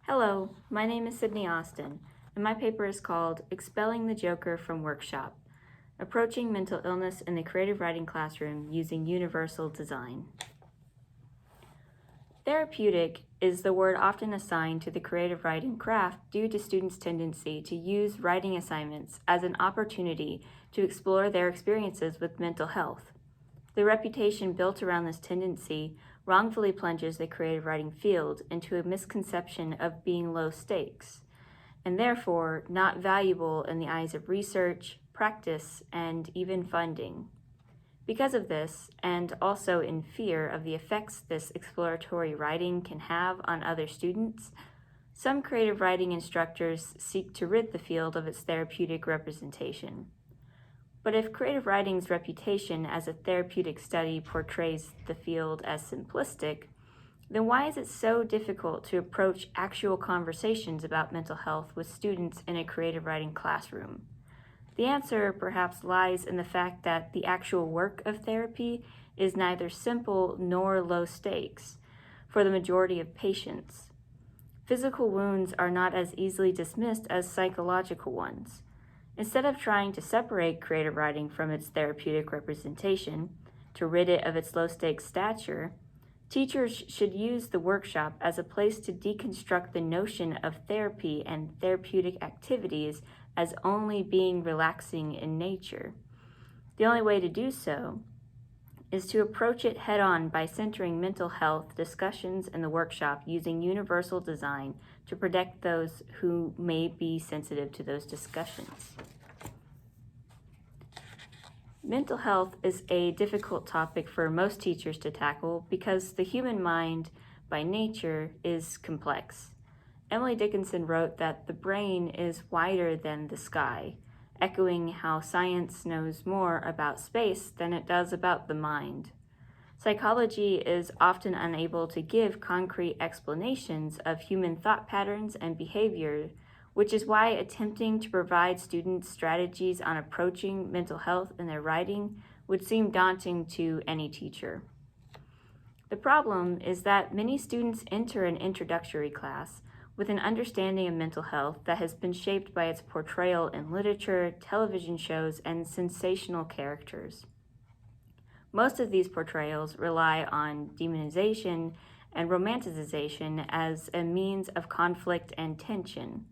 Hello, my name is Sydney Austin, and my paper is called Expelling the Joker from Workshop, Approaching Mental Illness in the Creative Writing Classroom Using Universal Design. Therapeutic is the word often assigned to the creative writing craft due to students' tendency to use writing assignments as an opportunity to explore their experiences with mental health. The reputation built around this tendency wrongfully plunges the creative writing field into a misconception of being low stakes, and therefore not valuable in the eyes of research, practice, and even funding. Because of this, and also in fear of the effects this exploratory writing can have on other students, some creative writing instructors seek to rid the field of its therapeutic representation. But if creative writing's reputation as a therapeutic study portrays the field as simplistic, then why is it so difficult to approach actual conversations about mental health with students in a creative writing classroom? The answer perhaps lies in the fact that the actual work of therapy is neither simple nor low stakes for the majority of patients. Physical wounds are not as easily dismissed as psychological ones. Instead of trying to separate creative writing from its therapeutic representation, to rid it of its low-stakes stature, teachers should use the workshop as a place to deconstruct the notion of therapy and therapeutic activities as only being relaxing in nature. The only way to do so is to approach it head-on by centering mental health discussions in the workshop using universal design to protect those who may be sensitive to those discussions. Mental health is a difficult topic for most teachers to tackle because the human mind, by nature, is complex. Emily Dickinson wrote that the brain is wider than the sky, echoing how science knows more about space than it does about the mind. Psychology is often unable to give concrete explanations of human thought patterns and behavior, which is why attempting to provide students strategies on approaching mental health in their writing would seem daunting to any teacher. The problem is that many students enter an introductory class with an understanding of mental health that has been shaped by its portrayal in literature, television shows, and sensational characters. Most of these portrayals rely on demonization and romanticization as a means of conflict and tension.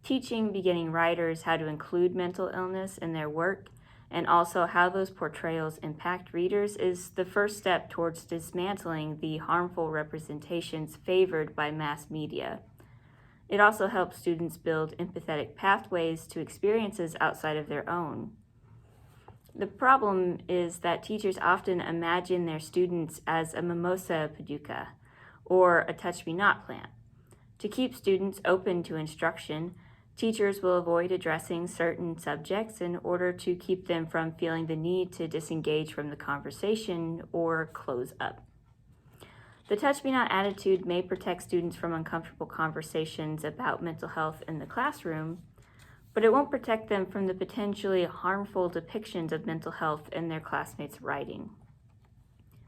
Teaching beginning writers how to include mental illness in their work and also how those portrayals impact readers is the first step towards dismantling the harmful representations favored by mass media. It also helps students build empathetic pathways to experiences outside of their own. The problem is that teachers often imagine their students as a mimosa paducah or a touch-me-not plant. To keep students open to instruction, teachers will avoid addressing certain subjects in order to keep them from feeling the need to disengage from the conversation or close up. The touch-me-not attitude may protect students from uncomfortable conversations about mental health in the classroom, but it won't protect them from the potentially harmful depictions of mental health in their classmates' writing.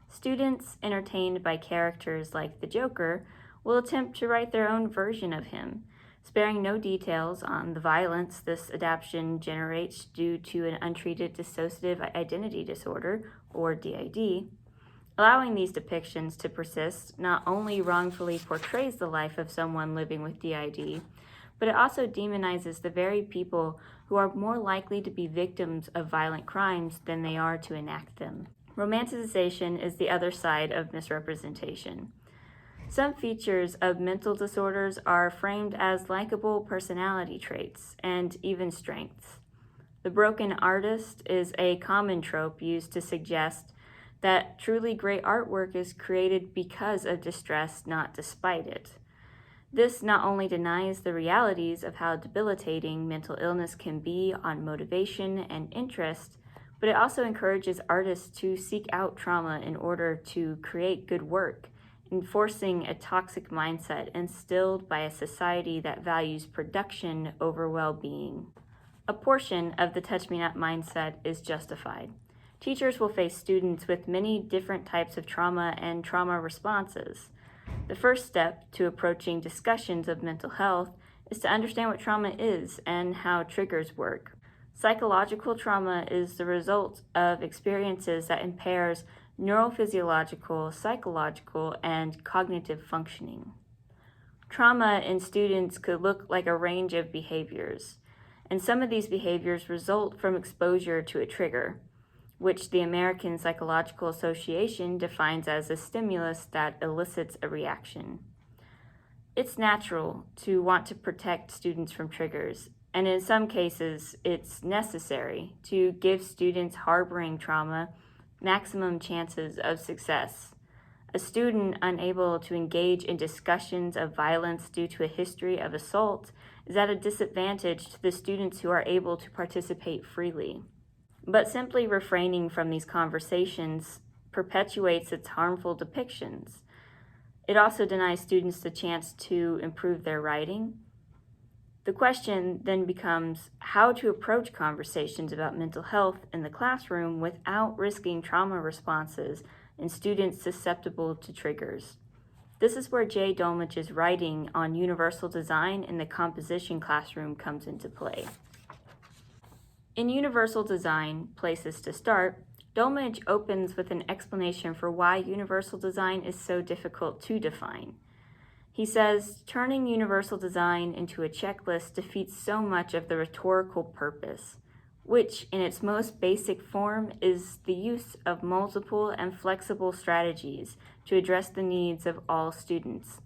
Students entertained by characters like the Joker will attempt to write their own version of him, sparing no details on the violence this adaptation generates due to an untreated dissociative identity disorder, or DID. Allowing these depictions to persist not only wrongfully portrays the life of someone living with DID, but it also demonizes the very people who are more likely to be victims of violent crimes than they are to enact them. Romanticization is the other side of misrepresentation. Some features of mental disorders are framed as likable personality traits and even strengths. The broken artist is a common trope used to suggest that truly great artwork is created because of distress, not despite it. This not only denies the realities of how debilitating mental illness can be on motivation and interest, but it also encourages artists to seek out trauma in order to create good work, enforcing a toxic mindset instilled by a society that values production over well-being. A portion of the touch-me-not mindset is justified. Teachers will face students with many different types of trauma and trauma responses. The first step to approaching discussions of mental health is to understand what trauma is and how triggers work. Psychological trauma is the result of experiences that impairs neurophysiological, psychological, and cognitive functioning. Trauma in students could look like a range of behaviors, and some of these behaviors result from exposure to a trigger, which the American Psychological Association defines as a stimulus that elicits a reaction. It's natural to want to protect students from triggers, and in some cases, it's necessary to give students harboring trauma maximum chances of success. A student unable to engage in discussions of violence due to a history of assault is at a disadvantage to the students who are able to participate freely. But simply refraining from these conversations perpetuates its harmful depictions. It also denies students the chance to improve their writing. The question then becomes how to approach conversations about mental health in the classroom without risking trauma responses in students susceptible to triggers. This is where Jay Dolmage's writing on universal design in the composition classroom comes into play. In Universal Design, Places to Start, Dolmage opens with an explanation for why universal design is so difficult to define. He says, turning universal design into a checklist defeats so much of the rhetorical purpose, which in its most basic form is the use of multiple and flexible strategies to address the needs of all students.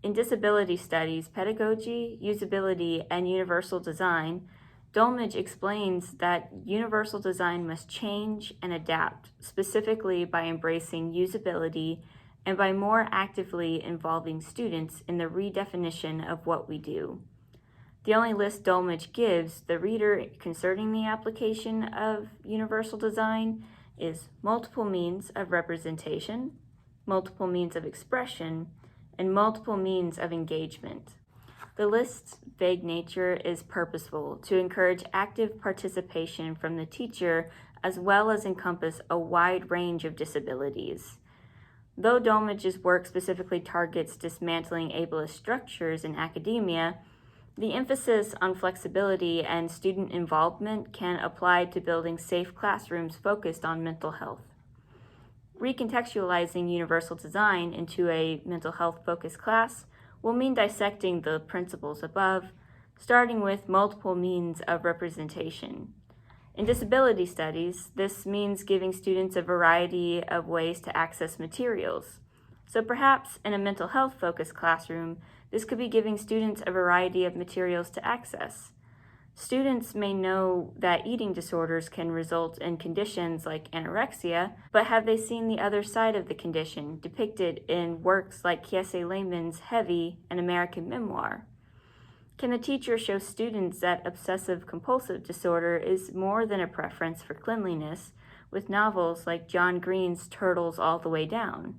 In disability studies, pedagogy, usability, and universal design, Dolmage explains that universal design must change and adapt, specifically by embracing usability and by more actively involving students in the redefinition of what we do. The only list Dolmage gives the reader concerning the application of universal design is multiple means of representation, multiple means of expression, and multiple means of engagement. The list's vague nature is purposeful to encourage active participation from the teacher as well as encompass a wide range of disabilities. Though Dolmage's work specifically targets dismantling ableist structures in academia, the emphasis on flexibility and student involvement can apply to building safe classrooms focused on mental health. Recontextualizing universal design into a mental health-focused class will mean dissecting the principles above, starting with multiple means of representation. In disability studies, this means giving students a variety of ways to access materials. So perhaps in a mental health-focused classroom, this could be giving students a variety of materials to access. Students may know that eating disorders can result in conditions like anorexia, but have they seen the other side of the condition depicted in works like Kiese Lehman's Heavy, An American Memoir? Can the teacher show students that obsessive-compulsive disorder is more than a preference for cleanliness with novels like John Green's Turtles All the Way Down?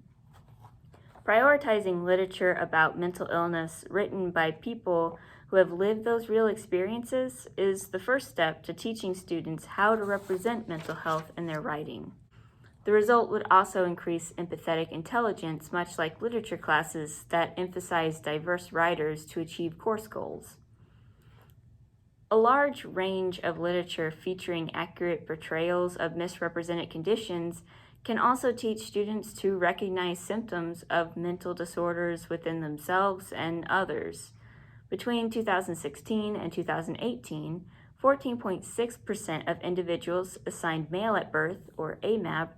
Prioritizing literature about mental illness written by people who have lived those real experiences is the first step to teaching students how to represent mental health in their writing. The result would also increase empathetic intelligence, much like literature classes that emphasize diverse writers to achieve course goals. A large range of literature featuring accurate portrayals of misrepresented conditions can also teach students to recognize symptoms of mental disorders within themselves and others. Between 2016 and 2018, 14.6% of individuals assigned male at birth, or AMAB,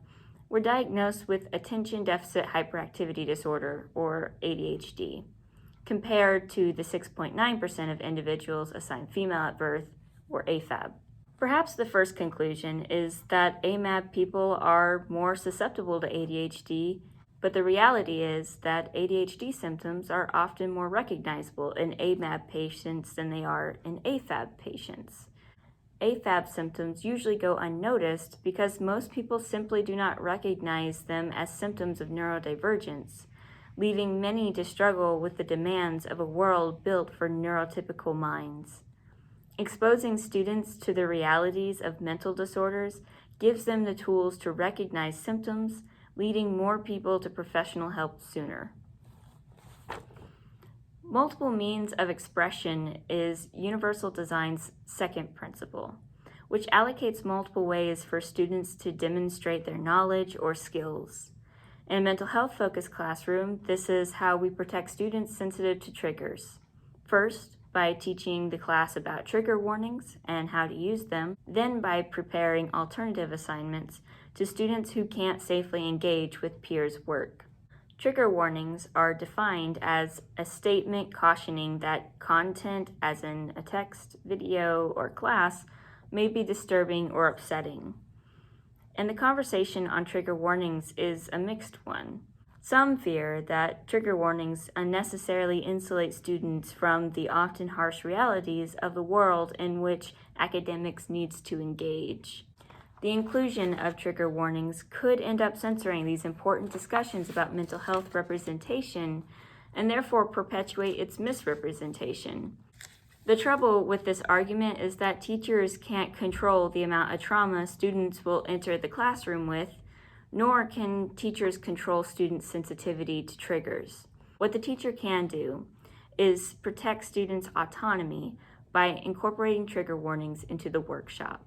were diagnosed with attention deficit hyperactivity disorder, or ADHD, compared to the 6.9% of individuals assigned female at birth, or AFAB. Perhaps the first conclusion is that AMAB people are more susceptible to ADHD, but the reality is that ADHD symptoms are often more recognizable in AMAB patients than they are in AFAB patients. AFAB symptoms usually go unnoticed because most people simply do not recognize them as symptoms of neurodivergence, leaving many to struggle with the demands of a world built for neurotypical minds. Exposing students to the realities of mental disorders gives them the tools to recognize symptoms, leading more people to professional help sooner. Multiple means of expression is universal design's second principle, which allocates multiple ways for students to demonstrate their knowledge or skills. In a mental health focused classroom, this is how we protect students sensitive to triggers. First, by teaching the class about trigger warnings and how to use them, then by preparing alternative assignments to students who can't safely engage with peers' work. Trigger warnings are defined as a statement cautioning that content, as in a text, video, or class, may be disturbing or upsetting. And the conversation on trigger warnings is a mixed one. Some fear that trigger warnings unnecessarily insulate students from the often harsh realities of the world in which academics needs to engage. The inclusion of trigger warnings could end up censoring these important discussions about mental health representation and therefore perpetuate its misrepresentation. The trouble with this argument is that teachers can't control the amount of trauma students will enter the classroom with, nor can teachers control students' sensitivity to triggers. What the teacher can do is protect students' autonomy by incorporating trigger warnings into the workshop.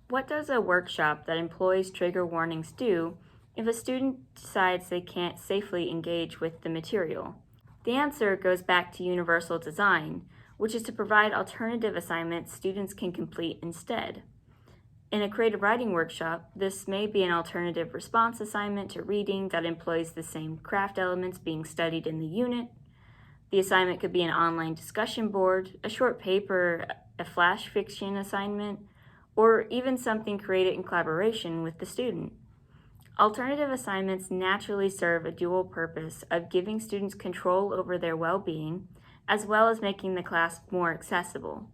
What does a workshop that employs trigger warnings do if a student decides they can't safely engage with the material? The answer goes back to universal design, which is to provide alternative assignments students can complete instead. In a creative writing workshop, this may be an alternative response assignment to reading that employs the same craft elements being studied in the unit. The assignment could be an online discussion board, a short paper, a flash fiction assignment, or even something created in collaboration with the student. Alternative assignments naturally serve a dual purpose of giving students control over their well-being, as well as making the class more accessible.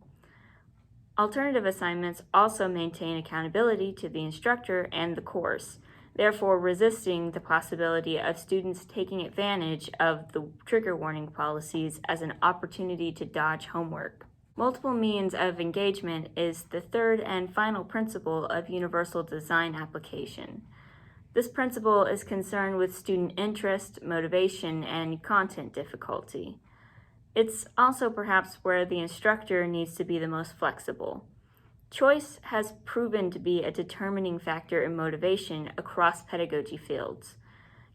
Alternative assignments also maintain accountability to the instructor and the course, therefore resisting the possibility of students taking advantage of the trigger warning policies as an opportunity to dodge homework. Multiple means of engagement is the third and final principle of universal design application. This principle is concerned with student interest, motivation, and content difficulty. It's also perhaps where the instructor needs to be the most flexible. Choice has proven to be a determining factor in motivation across pedagogy fields.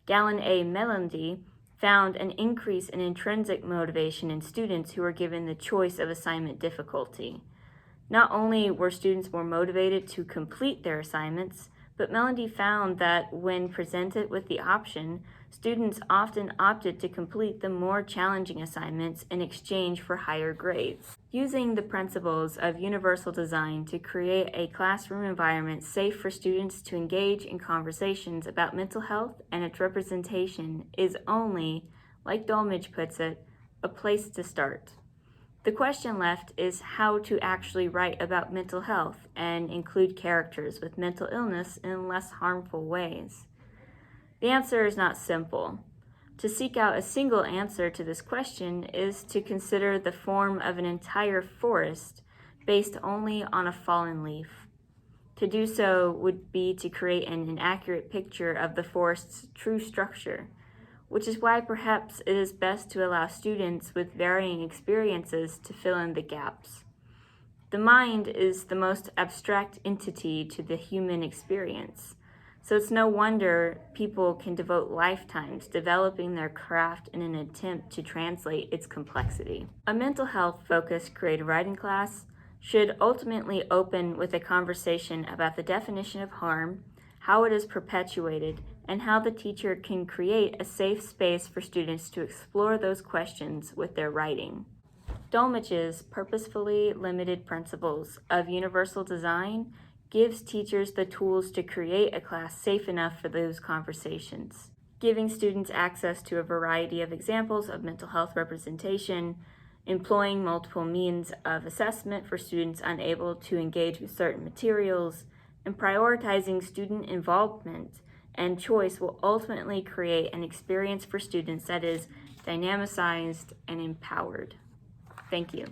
Galen A. Melody found an increase in intrinsic motivation in students who were given the choice of assignment difficulty. Not only were students more motivated to complete their assignments, but Melody found that when presented with the option, students often opted to complete the more challenging assignments in exchange for higher grades. Using the principles of universal design to create a classroom environment safe for students to engage in conversations about mental health and its representation is only, like Dolmage puts it, a place to start. The question left is how to actually write about mental health and include characters with mental illness in less harmful ways. The answer is not simple. To seek out a single answer to this question is to consider the form of an entire forest based only on a fallen leaf. To do so would be to create an inaccurate picture of the forest's true structure, which is why perhaps it is best to allow students with varying experiences to fill in the gaps. The mind is the most abstract entity to the human experience, so it's no wonder people can devote lifetimes developing their craft in an attempt to translate its complexity. A mental health-focused creative writing class should ultimately open with a conversation about the definition of harm, how it is perpetuated, and how the teacher can create a safe space for students to explore those questions with their writing. Dolmage's purposefully limited principles of universal design gives teachers the tools to create a class safe enough for those conversations, giving students access to a variety of examples of mental health representation, employing multiple means of assessment for students unable to engage with certain materials, and prioritizing student involvement and choice will ultimately create an experience for students that is dynamicized and empowered. Thank you.